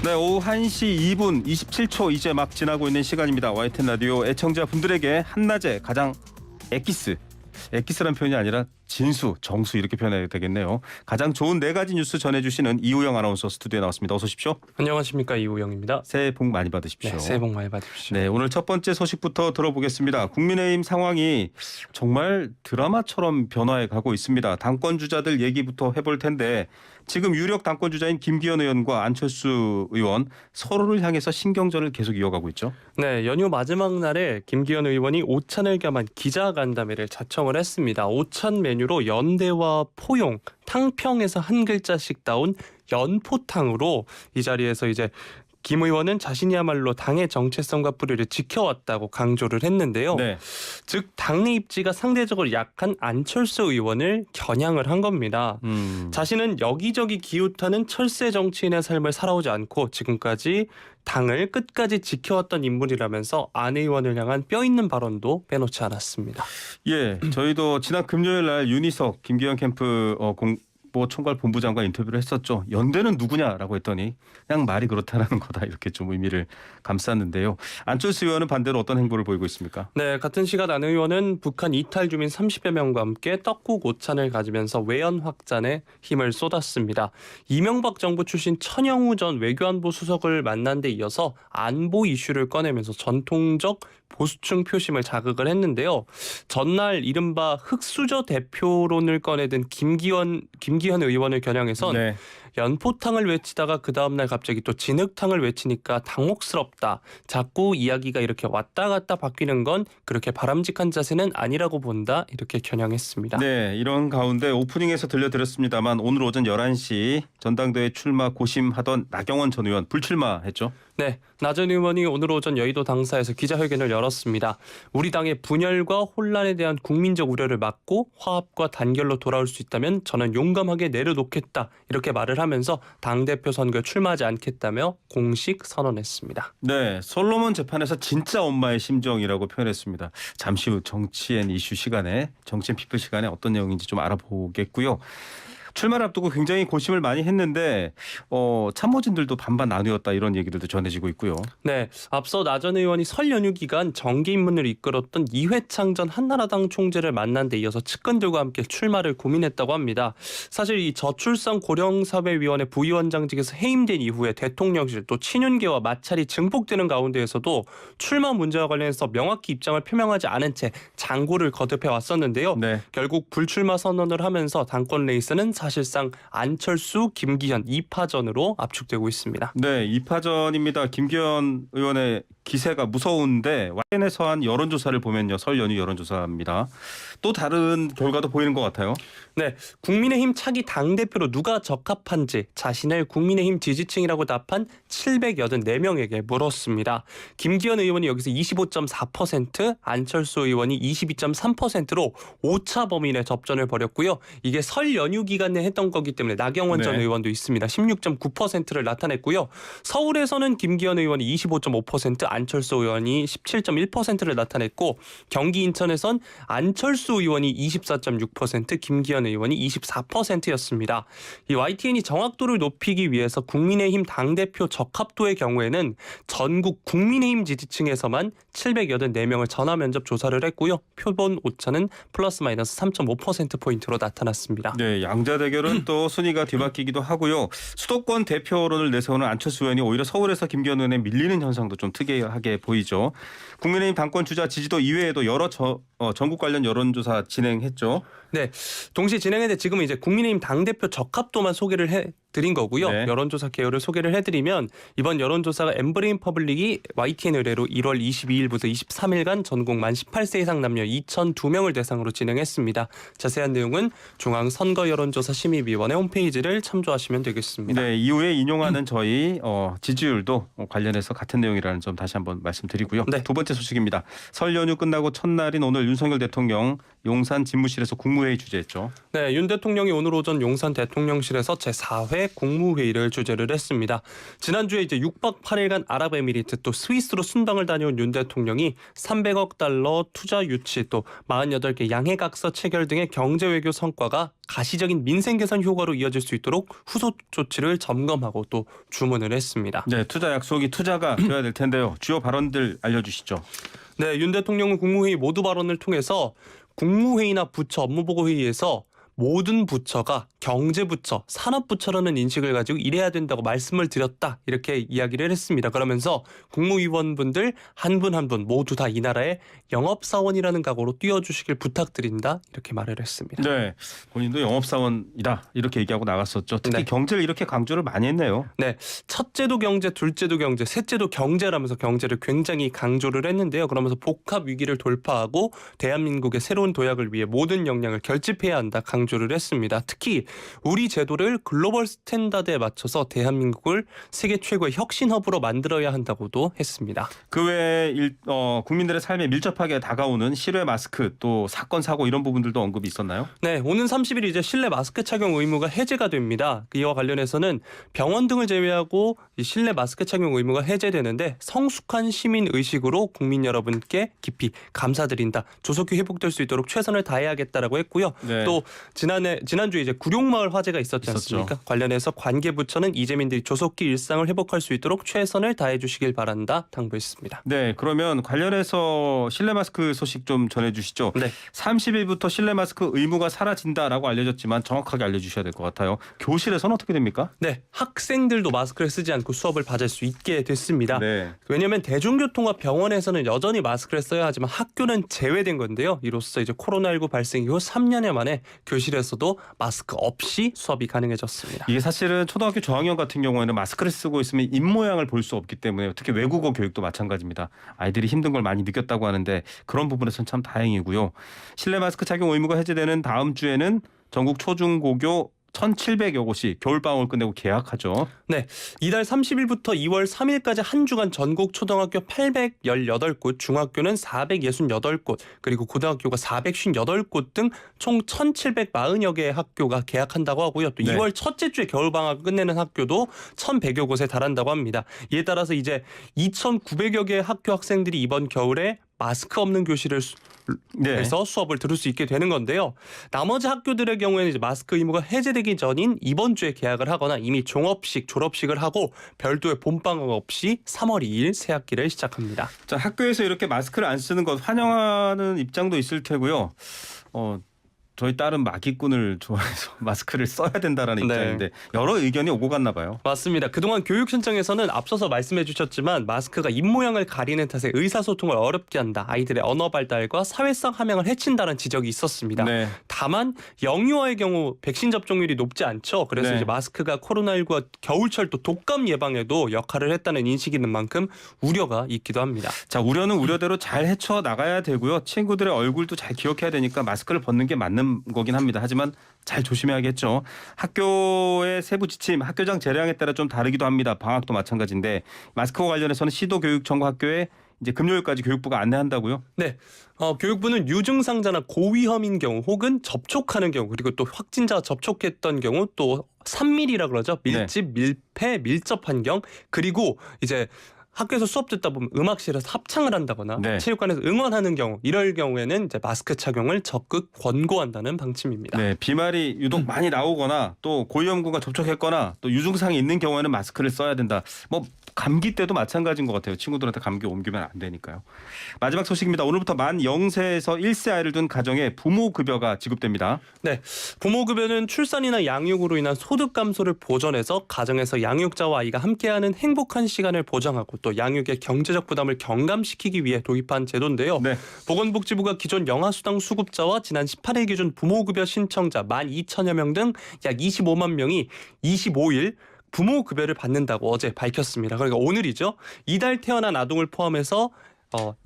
네, 오후 1시 2분 27초 이제 막 지나고 있는 시간입니다. YTN 라디오 애청자분들에게 한낮에 가장 엑기스란 표현이 아니라 진수, 정수 이렇게 표현해야 되겠네요. 가장 좋은 네 가지 뉴스 전해주시는 이우영 아나운서 스튜디오에 나왔습니다. 어서 오십시오. 안녕하십니까, 이우영입니다. 새해 복 많이 받으십시오. 네, 새해 복 많이 받으십시오. 네, 오늘 첫 번째 소식부터 들어보겠습니다. 국민의힘 상황이 정말 드라마처럼 변화해 가고 있습니다. 당권 주자들 얘기부터 해볼 텐데 지금 유력 당권 주자인 김기현 의원과 안철수 의원 서로를 향해서 신경전을 계속 이어가고 있죠. 네, 연휴 마지막 날에 김기현 의원이 오찬을 겸한 기자간담회를 자청을 했습니다. 오찬 메뉴로 연대와 포용, 탕평에서 한 글자씩 따온 연포탕으로 이 자리에서 이제 김 의원은 자신이야말로 당의 정체성과 뿌리를 지켜왔다고 강조를 했는데요. 네. 즉 당내 입지가 상대적으로 약한 안철수 의원을 겨냥을 한 겁니다. 자신은 여기저기 기웃하는 철새 정치인의 삶을 살아오지 않고 지금까지 당을 끝까지 지켜왔던 인물이라면서 안 의원을 향한 뼈 있는 발언도 빼놓지 않았습니다. 예, 저희도 지난 금요일 날 윤희석 김기현 캠프 총괄 본부장과 인터뷰를 했었죠. 연대는 누구냐라고 했더니 그냥 말이 그렇다라는 거다 이렇게 좀 의미를 감쌌는데요. 안철수 의원은 반대로 어떤 행보를 보이고 있습니까? 네, 같은 시간 안 의원은 북한 이탈 주민 30여 명과 함께 떡국 오찬을 가지면서 외연 확장에 힘을 쏟았습니다. 이명박 정부 출신 천영우 전 외교안보 수석을 만난 데 이어서 안보 이슈를 꺼내면서 전통적 보수층 표심을 자극을 했는데요. 전날 이른바 흑수저 대표론을 꺼내든 김기현 의원을 겨냥해선 네. 연포탕을 외치다가 그 다음날 갑자기 또 진흙탕을 외치니까 당혹스럽다. 자꾸 이야기가 이렇게 왔다 갔다 바뀌는 건 그렇게 바람직한 자세는 아니라고 본다. 이렇게 겨냥했습니다. 네, 이런 가운데 오프닝에서 들려드렸습니다만 오늘 오전 11시 전당대회 출마 고심하던 나경원 전 의원 불출마했죠. 네, 나 전 의원이 오늘 오전 여의도 당사에서 기자회견을 열었습니다. 우리 당의 분열과 혼란에 대한 국민적 우려를 막고 화합과 단결로 돌아올 수 있다면 저는 용감하게 내려놓겠다. 이렇게 말을 하면서 당대표 선거에 출마하지 않겠다며 공식 선언했습니다. 네, 솔로몬 재판에서 진짜 엄마의 심정이라고 표현했습니다. 잠시 후 정치앤 이슈 시간에 정치앤 피플 시간에 어떤 내용인지 좀 알아보겠고요. 출마를 앞두고 굉장히 고심을 많이 했는데 참모진들도 반반 나뉘었다 이런 얘기들도 전해지고 있고요. 네, 앞서 나 전 의원이 설 연휴 기간 정계 입문을 이끌었던 이회창 전 한나라당 총재를 만난 데 이어서 측근들과 함께 출마를 고민했다고 합니다. 사실 이 저출산 고령사회위원회 부위원장직에서 해임된 이후에 대통령실 또 친윤계와 마찰이 증폭되는 가운데에서도 출마 문제와 관련해서 명확히 입장을 표명하지 않은 채 장고를 거듭해 왔었는데요. 네. 결국 불출마 선언을 하면서 당권 레이스는 사실상 안철수, 김기현 2파전으로 압축되고 있습니다. 네, 2파전입니다. 김기현 의원의 기세가 무서운데 YTN에서 한 여론조사를 보면요. 설 연휴 여론조사입니다. 또 다른 결과도 보이는 것 같아요. 네, 국민의힘 차기 당대표로 누가 적합한지 자신을 국민의힘 지지층이라고 답한 784명에게 물었습니다. 김기현 의원이 여기서 25.4%, 안철수 의원이 22.3%로 오차 범위 내 접전을 벌였고요. 이게 설 연휴 기간에 했던 거기 때문에 나경원 전 의원도 있습니다. 16.9%를 나타냈고요. 서울에서는 김기현 의원이 25.5%, 안철수 의원이 17.1%를 나타냈고 경기 인천에선 안철수 의원이 24.6%, 김기현 의원이 24%였습니다. 이 YTN이 정확도를 높이기 위해서 국민의힘 당대표 적합도의 경우에는 전국 국민의힘 지지층에서만 784명을 전화 면접 조사를 했고요. 표본 오차는 플러스 마이너스 3.5%포인트로 나타났습니다. 네, 양자 대결은 또 순위가 뒤바뀌기도 하고요. 수도권 대표론을 내세우는 안철수 의원이 오히려 서울에서 김기현 의원에 밀리는 현상도 좀 특이하게 보이죠. 국민의힘 당권 주자 지지도 이외에도 여러 전국 관련 여론조사 진행했죠. 네, 동시에 진행했는데 지금은 이제 국민의힘 당대표 적합도만 소개를 해드린 거고요. 네. 여론조사 개요를 소개를 해드리면 이번 여론조사가 엠브레인 퍼블릭이 YTN 의뢰로 1월 22일부터 23일간 전국 만 18세 이상 남녀 2,002명을 대상으로 진행했습니다. 자세한 내용은 중앙선거여론조사심의위원회 홈페이지를 참조하시면 되겠습니다. 네, 이후에 인용하는 저희 지지율도 관련해서 같은 내용이라는 점 다시 한번 말씀드리고요. 네. 두 번째 소식입니다. 설 연휴 끝나고 첫날인 오늘 윤석열 대통령 용산 집무실에서 국무 국무회의 주재했죠. 네, 윤 대통령이 오늘 오전 용산 대통령실에서 제4회 국무회의를 주재를 했습니다. 지난주에 이제 6박 8일간 아랍에미리트 또 스위스로 순방을 다녀온 윤 대통령이 300억 달러 투자 유치 또 48개 양해각서 체결 등의 경제외교 성과가 가시적인 민생 개선 효과로 이어질 수 있도록 후속 조치를 점검하고 또 주문을 했습니다. 네, 투자 약속이 투자가 되어야 될 텐데요. 주요 발언들 알려주시죠. 네, 윤 대통령은 국무회의 모두 발언을 통해서 국무회의나 부처 업무보고회의에서 모든 부처가 경제부처, 산업부처라는 인식을 가지고 일해야 된다고 말씀을 드렸다. 이렇게 이야기를 했습니다. 그러면서 국무위원분들 한 분 한 분 모두 다 이 나라의 영업사원이라는 각오로 뛰어주시길 부탁드린다. 이렇게 말을 했습니다. 네, 본인도 영업사원이다 이렇게 얘기하고 나갔었죠. 특히 네. 경제를 이렇게 강조를 많이 했네요. 네, 첫째도 경제, 둘째도 경제, 셋째도 경제라면서 경제를 굉장히 강조를 했는데요. 그러면서 복합 위기를 돌파하고 대한민국의 새로운 도약을 위해 모든 역량을 결집해야 한다 강조를 했습니다. 특히 우리 제도를 글로벌 스탠다드에 맞춰서 대한민국을 세계 최고의 혁신 허브로 만들어야 한다고도 했습니다. 그 외에 국민들의 삶에 밀접하게 다가오는 실외 마스크 또 사건 사고 이런 부분들도 언급이 있었나요? 네, 오는 30일 이제 실내 마스크 착용 의무가 해제가 됩니다. 이와 관련해서는 병원 등을 제외하고 이 실내 마스크 착용 의무가 해제되는데 성숙한 시민 의식으로 국민 여러분께 깊이 감사드린다. 조속히 회복될 수 있도록 최선을 다해야겠다라고 했고요. 네. 또 지난주에 이제 구룡마을 화재가 있었지 않습니까? 있었죠. 관련해서 관계부처는 이재민들이 조속히 일상을 회복할 수 있도록 최선을 다해 주시길 바란다 당부했습니다. 네, 그러면 관련해서 실내 마스크 소식 좀 전해주시죠. 네. 30일부터 실내 마스크 의무가 사라진다라고 알려졌지만 정확하게 알려주셔야 될 것 같아요. 교실에서는 어떻게 됩니까? 네, 학생들도 마스크를 쓰지 않고 수업을 받을 수 있게 됐습니다. 네. 왜냐하면 대중교통과 병원에서는 여전히 마스크를 써야 하지만 학교는 제외된 건데요. 이로써 이제 코로나19 발생 이후 3년여 만에 교실에서도 마스크 없이 수업이 가능해졌습니다. 이게 사실은 초등학교 저학년 같은 경우에는 마스크를 쓰고 있으면 입모양을 볼 수 없기 때문에 특히 외국어 교육도 마찬가지입니다. 아이들이 힘든 걸 많이 느꼈다고 하는데 그런 부분에서는 참 다행이고요. 실내 마스크 착용 의무가 해제되는 다음 주에는 전국 초중고교 1,700여 곳이 겨울방학을 끝내고 개학하죠. 네, 이달 30일부터 2월 3일까지 한 주간 전국 초등학교 818곳, 중학교는 468곳, 그리고 고등학교가 458곳 등 총 1,740여 개의 학교가 개학한다고 하고요. 또 네. 2월 첫째 주에 겨울방학을 끝내는 학교도 1,100여 곳에 달한다고 합니다. 이에 따라서 이제 2,900여 개의 학교 학생들이 이번 겨울에 마스크 없는 교실을 해서 수업을 들을 수 있게 되는 건데요. 나머지 학교들의 경우에는 이제 마스크 의무가 해제되기 전인 이번 주에 개학을 하거나 이미 종업식, 졸업식을 하고 별도의 봄방학 없이 3월 2일 새 학기를 시작합니다. 자, 학교에서 이렇게 마스크를 안 쓰는 것 환영하는 입장도 있을 테고요. 저희 딸은 마기꾼을 좋아해서 마스크를 써야 된다라는 네. 입장인데 여러 의견이 오고 갔나 봐요. 맞습니다. 그동안 교육신청에서는 앞서서 말씀해 주셨지만 마스크가 입모양을 가리는 탓에 의사소통을 어렵게 한다. 아이들의 언어 발달과 사회성 함양을 해친다는 지적이 있었습니다. 네. 다만 영유아의 경우 백신 접종률이 높지 않죠. 그래서 네. 이제 마스크가 코로나19와 겨울철 또 독감 예방에도 역할을 했다는 인식이 있는 만큼 우려가 있기도 합니다. 자, 우려는 우려대로 잘 헤쳐 나가야 되고요. 친구들의 얼굴도 잘 기억해야 되니까 마스크를 벗는 게 맞는 거긴 합니다. 하지만 잘 조심해야겠죠. 학교의 세부 지침, 학교장 재량에 따라 좀 다르기도 합니다. 방학도 마찬가지인데 마스크와 관련해서는 시도교육청과 학교에 이제 금요일까지 교육부가 안내한다고요? 네. 교육부는 유증상자나 고위험인 경우 혹은 접촉하는 경우 그리고 또 확진자가 접촉했던 경우 또 3밀이라 그러죠. 밀집, 밀폐, 밀접한 경 그리고 이제 학교에서 수업 듣다 보면 음악실에서 합창을 한다거나 네. 체육관에서 응원하는 경우 이럴 경우에는 이제 마스크 착용을 적극 권고한다는 방침입니다. 네, 비말이 유독 많이 나오거나 또 고위험군과 접촉했거나 또 유증상이 있는 경우에는 마스크를 써야 된다. 뭐 감기 때도 마찬가지인 것 같아요. 친구들한테 감기 옮기면 안 되니까요. 마지막 소식입니다. 오늘부터 만 0세에서 1세 아이를 둔 가정에 부모 급여가 지급됩니다. 네, 부모급여는 출산이나 양육으로 인한 소득 감소를 보전해서 가정에서 양육자와 아이가 함께하는 행복한 시간을 보장하고 또 양육의 경제적 부담을 경감시키기 위해 도입한 제도인데요. 네. 보건복지부가 기존 영아수당 수급자와 지난 18일 기준 부모급여 신청자 12,000여 명 등 약 25만 명이 25일 부모급여를 받는다고 어제 밝혔습니다. 그러니까 오늘이죠. 이달 태어난 아동을 포함해서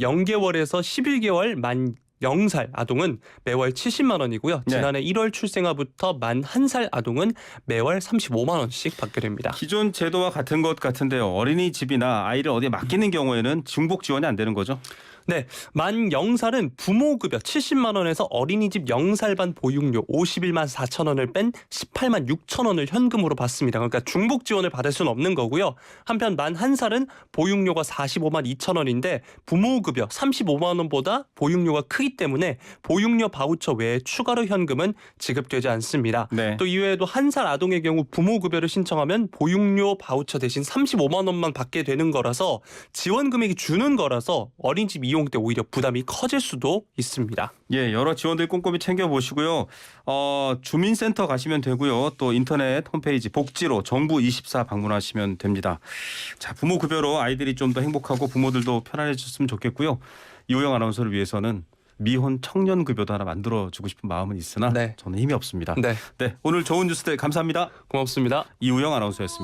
0개월에서 11개월 만 0살 아동은 매월 70만 원이고요. 네. 지난해 1월 출생아부터 만 1살 아동은 매월 35만 원씩 받게 됩니다. 기존 제도와 같은 것 같은데요. 어린이집이나 아이를 어디에 맡기는 경우에는 중복 지원이 안 되는 거죠? 네, 만 0살은 부모급여 70만 원에서 어린이집 0살반 보육료 51만 4천 원을 뺀 18만 6천 원을 현금으로 받습니다. 그러니까 중복 지원을 받을 수는 없는 거고요. 한편 만 1살은 보육료가 45만 2천 원인데 부모급여 35만 원보다 보육료가 크기 때문에 보육료 바우처 외에 추가로 현금은 지급되지 않습니다. 네. 또 이외에도 1살 아동의 경우 부모급여를 신청하면 보육료 바우처 대신 35만 원만 받게 되는 거라서 지원 금액이 주는 거라서 어린이집 이용 때 오히려 부담이 커질 수도 있습니다. 예, 여러 지원들 꼼꼼히 챙겨보시고요. 주민센터 가시면 되고요. 또 인터넷 홈페이지 복지로 정부24 방문하시면 됩니다. 자, 부모 급여로 아이들이 좀 더 행복하고 부모들도 편안해졌으면 좋겠고요. 이호영 아나운서를 위해서는 미혼 청년 급여도 하나 만들어주고 싶은 마음은 있으나 네. 저는 힘이 없습니다. 네, 네, 오늘 좋은 뉴스들 감사합니다. 고맙습니다. 이호영 아나운서였습니다.